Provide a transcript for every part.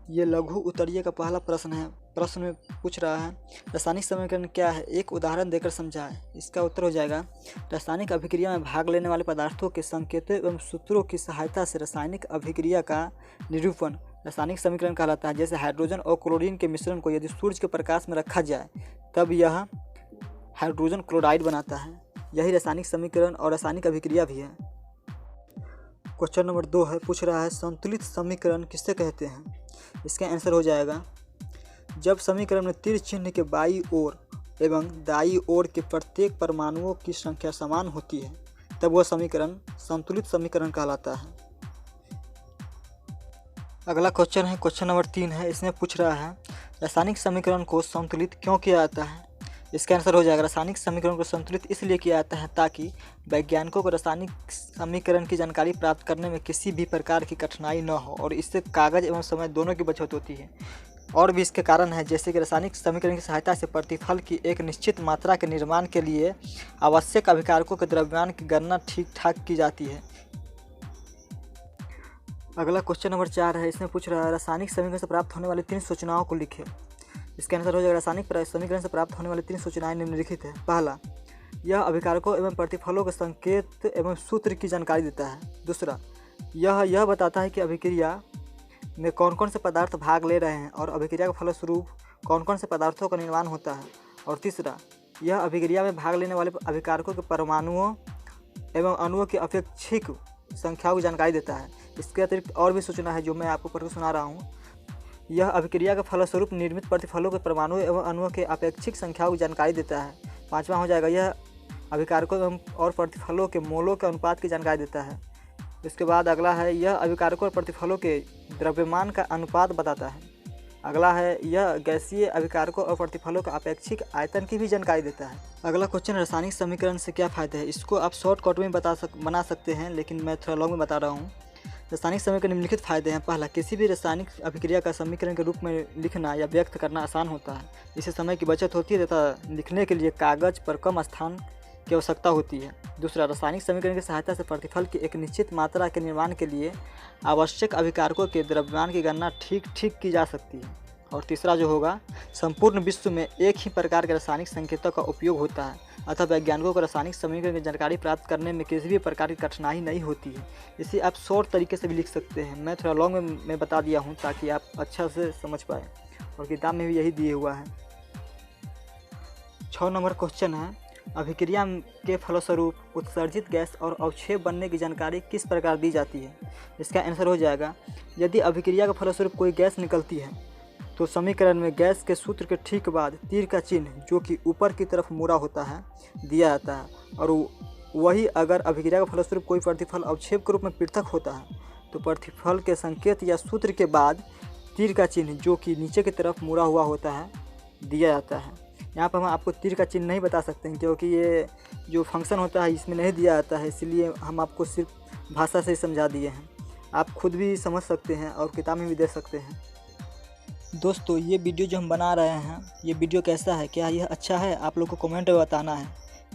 ये लघु उत्तरीय का पहला प्रश्न है। प्रश्न में पूछ रहा है रासायनिक समीकरण क्या है, एक उदाहरण देकर समझाएं। इसका उत्तर हो जाएगा रासायनिक अभिक्रिया में भाग लेने वाले पदार्थों के संकेतों एवं सूत्रों की सहायता से रासायनिक अभिक्रिया का निरूपण रासायनिक समीकरण कहलाता है। जैसे हाइड्रोजन और क्लोरीन के मिश्रण को यदि सूर्य के प्रकाश में रखा जाए तब यह हाइड्रोजन क्लोराइड बनाता है। यही रासायनिक समीकरण और रासायनिक अभिक्रिया भी है। क्वेश्चन नंबर 2 है, पूछ रहा है संतुलित समीकरण किससे कहते हैं। इसका आंसर हो जाएगा जब समीकरण में तीर चिन्ह के बाईं ओर एवं दाईं ओर के प्रत्येक परमाणुओं की संख्या समान होती है तब वह समीकरण संतुलित समीकरण कहलाता है। अगला क्वेश्चन है, क्वेश्चन नंबर 3 है। इसमें पूछ रहा है रासायनिक समीकरण को संतुलित क्यों किया जाता है। इसका आंसर हो जाएगा रासायनिक समीकरण को संतुलित इसलिए किया जाता है ताकि वैज्ञानिकों को रासायनिक समीकरण की जानकारी प्राप्त करने में किसी भी प्रकार की कठिनाई न हो और इससे कागज एवं समय दोनों की बचत होती है। और भी इसके कारण है, जैसे कि रासायनिक समीकरण की सहायता से प्रतिफल की एक निश्चित मात्रा के निर्माण के लिए आवश्यक अभिकारकों के द्रव्यमान की गणना ठीक ठाक की जाती है। अगला क्वेश्चन नंबर 4 है। इसमें पूछ रहा है रासायनिक समीकरण से प्राप्त होने वाली 3 सूचनाओं को लिखें। इसका आंसर हो जाएगा रासायनिक समीकरण से प्राप्त होने वाली 3 सूचनाएं निम्नलिखित है। पहला, यह अभिकारकों एवं प्रतिफलों के संकेत एवं सूत्र की जानकारी देता है। दूसरा, यह बताता है कि अभिक्रिया में कौन कौन से पदार्थ भाग ले रहे हैं और अभिक्रिया के फलस्वरूप कौन कौन से पदार्थों का निर्माण होता है। और तीसरा, यह अभिक्रिया में भाग लेने वाले अभिकारकों के परमाणुओं एवं अणुओं की अपेक्षिक संख्याओं की जानकारी देता है। इसके अतिरिक्त और भी सूचना है जो मैं आपको पढ़कर सुना रहा हूँ। यह अभिक्रिया के फलस्वरूप निर्मित प्रतिफलों के परमाणुओं एवं अणुओं के अपेक्षिक संख्याओं की जानकारी देता है। पाँचवां हो जाएगा यह अभिकारकों एवं और प्रतिफलों के मोलों के अनुपात की जानकारी देता है। इसके बाद अगला है यह अभिकारकों और प्रतिफलों के द्रव्यमान का अनुपात बताता है। अगला है यह गैसीय अभिकारकों और प्रतिफलों का अपेक्षिक आयतन की भी जानकारी देता है। अगला क्वेश्चन रासायनिक समीकरण से क्या फ़ायदा है। इसको आप शॉर्टकट में बना सकते हैं, लेकिन मैं थोड़ा लॉन्ग में बता रहा हूँ। रासायनिक समीकरण निम्नलिखित फायदे हैं। पहला, किसी भी रासायनिक अभिक्रिया का समीकरण के रूप में लिखना या व्यक्त करना आसान होता है। इससे समय की बचत होती है तथा लिखने के लिए कागज पर कम स्थान की आवश्यकता होती है। दूसरा, रासायनिक समीकरण की सहायता से प्रतिफल की एक निश्चित मात्रा के निर्माण के लिए आवश्यक अभिकारकों के द्रव्यमान की गणना ठीक की जा सकती है। और तीसरा जो होगा, संपूर्ण विश्व में एक ही प्रकार के रासायनिक संकेतों का उपयोग होता है, अतः वैज्ञानिकों को रासायनिक समीकरण की जानकारी प्राप्त करने में किसी भी प्रकार की कठिनाई नहीं होती है। इसे आप शॉर्ट तरीके से भी लिख सकते हैं। मैं थोड़ा लॉन्ग में बता दिया हूँ ताकि आप अच्छा से समझ पाए, और किताब में भी यही दिए हुआ है। 6 नंबर क्वेश्चन है, अभिक्रिया के फलस्वरूप उत्सर्जित गैस और अवक्षेप बनने की जानकारी किस प्रकार दी जाती है। इसका आंसर हो जाएगा यदि अभिक्रिया के फलस्वरूप कोई गैस निकलती है तो समीकरण में गैस के सूत्र के ठीक बाद तीर का चिन्ह जो कि ऊपर की तरफ मुड़ा होता है दिया जाता है। और वही अगर अभिक्रिया के फलस्वरूप कोई प्रतिफल अवक्षेप के रूप में पृथक होता है तो प्रतिफल के संकेत या सूत्र के बाद तीर का चिन्ह जो कि नीचे की तरफ मुड़ा हुआ होता है दिया जाता है। यहाँ पर हम आपको तीर का चिन्ह नहीं बता सकते हैं क्योंकि ये जो फंक्शन होता है इसमें नहीं दिया जाता है, इसलिए हम आपको सिर्फ भाषा से ही समझा दिए हैं। आप खुद भी समझ सकते हैं और किताब में भी देख सकते हैं। दोस्तों, ये वीडियो जो हम बना रहे हैं ये वीडियो कैसा है, क्या यह अच्छा है, आप लोग को कमेंट में बताना है।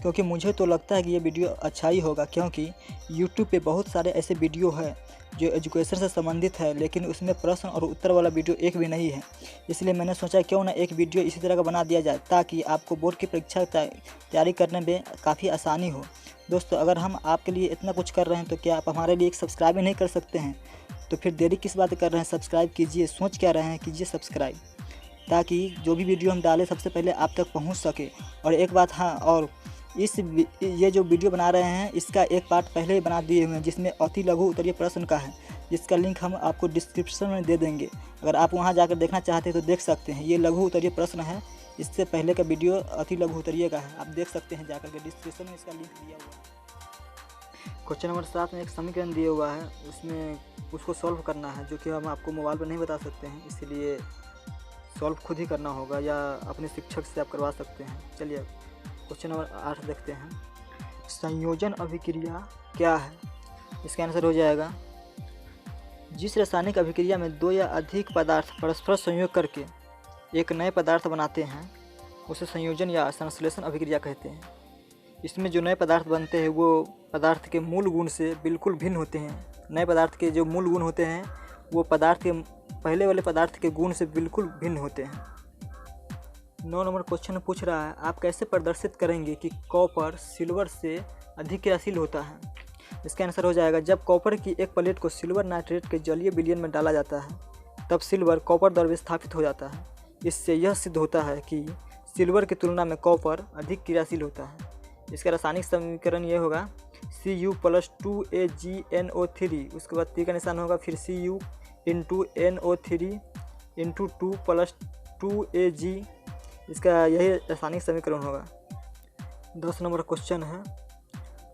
क्योंकि मुझे तो लगता है कि ये वीडियो अच्छा ही होगा, क्योंकि YouTube पे बहुत सारे ऐसे वीडियो है जो एजुकेशन से संबंधित है लेकिन उसमें प्रश्न और उत्तर वाला वीडियो एक भी नहीं है। इसलिए मैंने सोचा क्यों ना एक वीडियो इसी तरह का बना दिया जाए ताकि आपको बोर्ड की परीक्षा तैयारी करने में काफ़ी आसानी हो। दोस्तों, अगर हम आपके लिए इतना कुछ कर रहे हैं तो क्या आप हमारे लिए एक सब्सक्राइब ही नहीं कर सकते हैं। तो फिर देरी किस बात कर रहे हैं, सब्सक्राइब कीजिए। सोच क्या रहे हैं, कीजिए सब्सक्राइब, ताकि जो भी वीडियो हम डालें सबसे पहले आप तक पहुंच सके। और एक बात, हाँ, और ये जो वीडियो बना रहे हैं इसका एक पार्ट पहले ही बना दिए हुए हैं जिसमें अति लघु उत्तरीय प्रश्न का है, जिसका लिंक हम आपको डिस्क्रिप्शन में दे देंगे। अगर आप वहां जाकर देखना चाहते हैं तो देख सकते हैं। ये लघु उत्तरीय प्रश्न है, इससे पहले का वीडियो अति लघु उत्तरीय का है, आप देख सकते हैं जाकर के, डिस्क्रिप्शन में इसका लिंक दिया हुआ है। क्वेश्चन नंबर 7 में एक समीकरण दिया हुआ है, उसमें उसको सॉल्व करना है जो कि हम आपको मोबाइल पर नहीं बता सकते हैं, इसलिए सॉल्व खुद ही करना होगा या अपने शिक्षक से आप करवा सकते हैं। चलिए क्वेश्चन नंबर 8 देखते हैं। संयोजन अभिक्रिया क्या है। इसका आंसर हो जाएगा जिस रासायनिक अभिक्रिया में 2 या अधिक पदार्थ परस्पर संयोग करके एक नए पदार्थ बनाते हैं उसे संयोजन या संश्लेषण अभिक्रिया कहते हैं। इसमें जो नए पदार्थ बनते हैं वो पदार्थ के मूल गुण से बिल्कुल भिन्न होते हैं। नए पदार्थ के जो मूल गुण होते हैं वो पदार्थ के पहले वाले पदार्थ के गुण से बिल्कुल भिन्न होते हैं। 9 नंबर क्वेश्चन पूछ रहा है, आप कैसे प्रदर्शित करेंगे कि कॉपर सिल्वर से अधिक क्रियाशील होता है? इसका आंसर हो जाएगा, जब कॉपर की एक प्लेट को सिल्वर नाइट्रेट के जलीय विलयन में डाला जाता है तब सिल्वर कॉपर द्वारा विस्थापित हो जाता है। इससे यह सिद्ध होता है कि सिल्वर की तुलना में कॉपर अधिक क्रियाशील होता है। इसका रासायनिक समीकरण ये होगा Cu + 2AgNO3, उसके बाद P का निशान होगा, फिर Cu × NO3 × 2 + 2Ag, इसका यही रासायनिक समीकरण होगा। 10 नंबर क्वेश्चन है,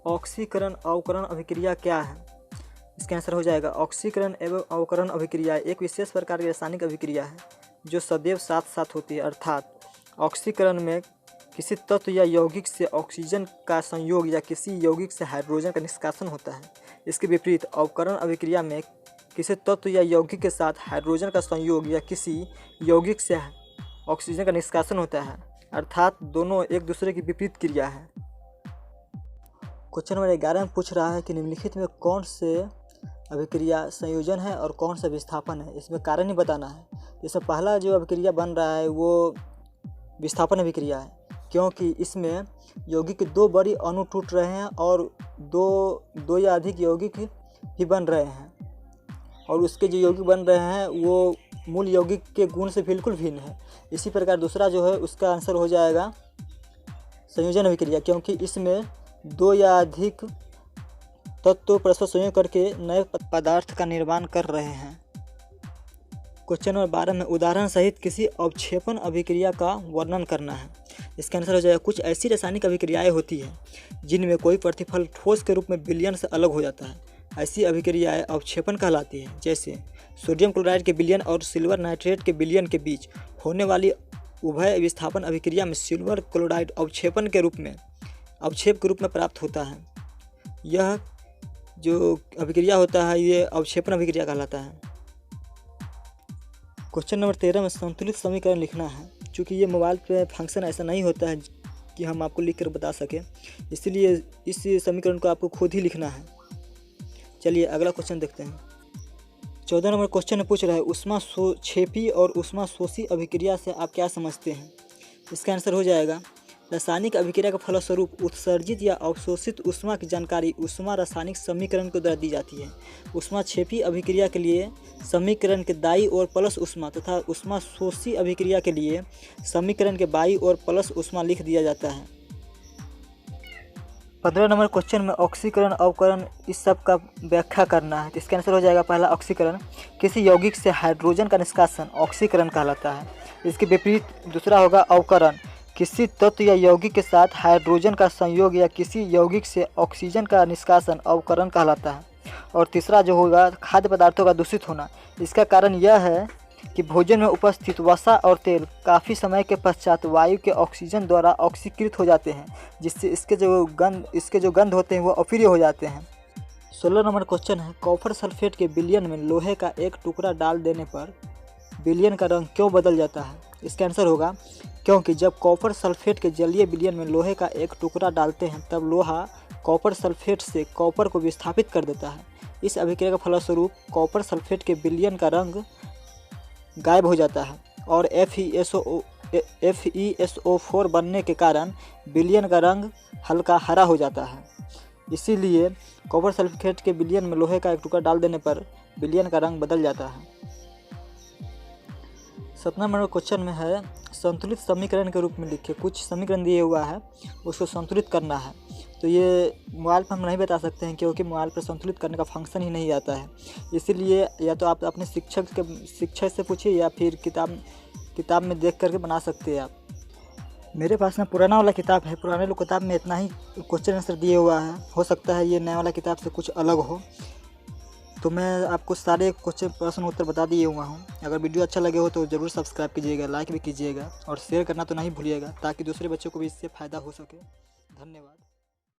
ऑक्सीकरण अवकरण अभिक्रिया क्या है? इसका आंसर हो जाएगा, ऑक्सीकरण एवं अवकरण अभिक्रिया एक विशेष प्रकार की रासायनिक अभिक्रिया है जो सदैव साथ साथ होती है। अर्थात ऑक्सीकरण में किसी तत्व या यौगिक से ऑक्सीजन का संयोग या किसी यौगिक से हाइड्रोजन का निष्कासन होता है। इसके विपरीत अवकरण अभिक्रिया में किसी तत्व या यौगिक के साथ हाइड्रोजन का संयोग या किसी यौगिक से ऑक्सीजन का निष्कासन होता है, अर्थात दोनों एक दूसरे की विपरीत क्रिया है। क्वेश्चन नंबर 11 में पूछ रहा है कि निम्नलिखित में कौन से अभिक्रिया संयोजन है और कौन सा विस्थापन है, इसमें कारण ही बताना है। इसमें पहला जो अभिक्रिया बन रहा है वो विस्थापन अभिक्रिया है, क्योंकि इसमें यौगिक के 2 बड़ी अणु टूट रहे हैं और दो या अधिक यौगिक भी बन रहे हैं, और उसके जो यौगिक बन रहे हैं वो मूल यौगिक के गुण से बिल्कुल भिन्न है। इसी प्रकार दूसरा जो है उसका आंसर हो जाएगा संयोजन अभिक्रिया, क्योंकि इसमें 2 या अधिक तत्व परस्पर संयोग करके नए पदार्थ का निर्माण कर रहे हैं। क्वेश्चन नंबर 12 में उदाहरण सहित किसी अवक्षेपण अभिक्रिया का वर्णन करना है। इसका आंसर हो जाएगा, कुछ ऐसी रासायनिक अभिक्रियाएं होती हैं जिनमें कोई प्रतिफल ठोस के रूप में विलयन से अलग हो जाता है। ऐसी अभिक्रियाएं अवक्षेपण कहलाती हैं। जैसे सोडियम क्लोराइड के विलयन और सिल्वर नाइट्रेट के विलयन के बीच होने वाली उभय विस्थापन अभिक्रिया में सिल्वर क्लोराइड अवक्षेप के रूप में प्राप्त होता है। यह जो अभिक्रिया होता है ये अवक्षेपण अभिक्रिया कहलाता है। क्वेश्चन नंबर 13 में संतुलित समीकरण लिखना है। चूँकि ये मोबाइल पे फंक्शन ऐसा नहीं होता है कि हम आपको लिख कर बता सकें, इसलिए इस समीकरण को आपको खुद ही लिखना है। चलिए अगला क्वेश्चन देखते हैं। 14 नंबर क्वेश्चन में पूछ रहा है, ऊष्माक्षेपी और ऊष्माशोषी अभिक्रिया से आप क्या समझते हैं? इसका आंसर हो जाएगा, रासायनिक अभिक्रिया के फलस्वरूप उत्सर्जित या अवशोषित ऊष्मा की जानकारी ऊष्मा रासायनिक समीकरण के द्वारा दी जाती है। ऊष्माक्षेपी अभिक्रिया के लिए समीकरण के दाईं ओर प्लस ऊष्मा तथा ऊष्माशोषी अभिक्रिया के लिए समीकरण के बाईं ओर प्लस ऊष्मा लिख दिया जाता है। 15 नंबर क्वेश्चन में ऑक्सीकरण अवकरण इस सब का व्याख्या करना है। तो इसका आंसर हो जाएगा, पहला ऑक्सीकरण किसी यौगिक से हाइड्रोजन का निष्कासन ऑक्सीकरण कहलाता है। इसके विपरीत दूसरा होगा अवकरण, किसी तत्व या यौगिक के साथ हाइड्रोजन का संयोग या किसी यौगिक से ऑक्सीजन का निष्कासन अवकरण कहलाता है। और तीसरा जो होगा खाद्य पदार्थों का दूषित होना। इसका कारण यह है कि भोजन में उपस्थित वसा और तेल काफ़ी समय के पश्चात वायु के ऑक्सीजन द्वारा ऑक्सीकृत हो जाते हैं, जिससे इसके जो गंध होते हैं वो अप्रिय हो जाते हैं। 16 नंबर क्वेश्चन है, कॉपर सल्फेट के विलयन में लोहे का एक टुकड़ा डाल देने पर विलयन का रंग क्यों बदल जाता है? इसका आंसर होगा, क्योंकि जब कॉपर सल्फेट के जलीय विलयन में लोहे का एक टुकड़ा डालते हैं तब लोहा कॉपर सल्फेट से कॉपर को विस्थापित कर देता है। इस अभिक्रिया के फलस्वरूप कॉपर सल्फेट के विलयन का रंग गायब हो जाता है और FeSO4 बनने के कारण विलयन का रंग हल्का हरा हो जाता है। इसीलिए कॉपर सल्फेट के विलयन में लोहे का एक टुकड़ा डाल देने पर विलयन का रंग बदल जाता है। 17 नंबर क्वेश्चन में है, संतुलित समीकरण के रूप में लिखे। कुछ समीकरण दिए हुआ है, उसको संतुलित करना है। तो ये मोबाइल पर हम नहीं बता सकते हैं, क्योंकि मोबाइल पर संतुलित करने का फंक्शन ही नहीं आता है। इसीलिए या तो आप अपने शिक्षक से पूछिए या फिर किताब में देख करके बना सकते हैं आप। मेरे पास ना पुराना वाला किताब है, पुराने वाली किताब में इतना ही क्वेश्चन आंसर दिए हुआ है। हो सकता है ये नया वाला किताब से कुछ अलग हो, तो मैं आपको सारे क्वेश्चन प्रश्न उत्तर बता दिए हुआ हूँ। अगर वीडियो अच्छा लगे हो तो ज़रूर सब्सक्राइब कीजिएगा, लाइक भी कीजिएगा और शेयर करना तो नहीं भूलिएगा, ताकि दूसरे बच्चों को भी इससे फ़ायदा हो सके। धन्यवाद।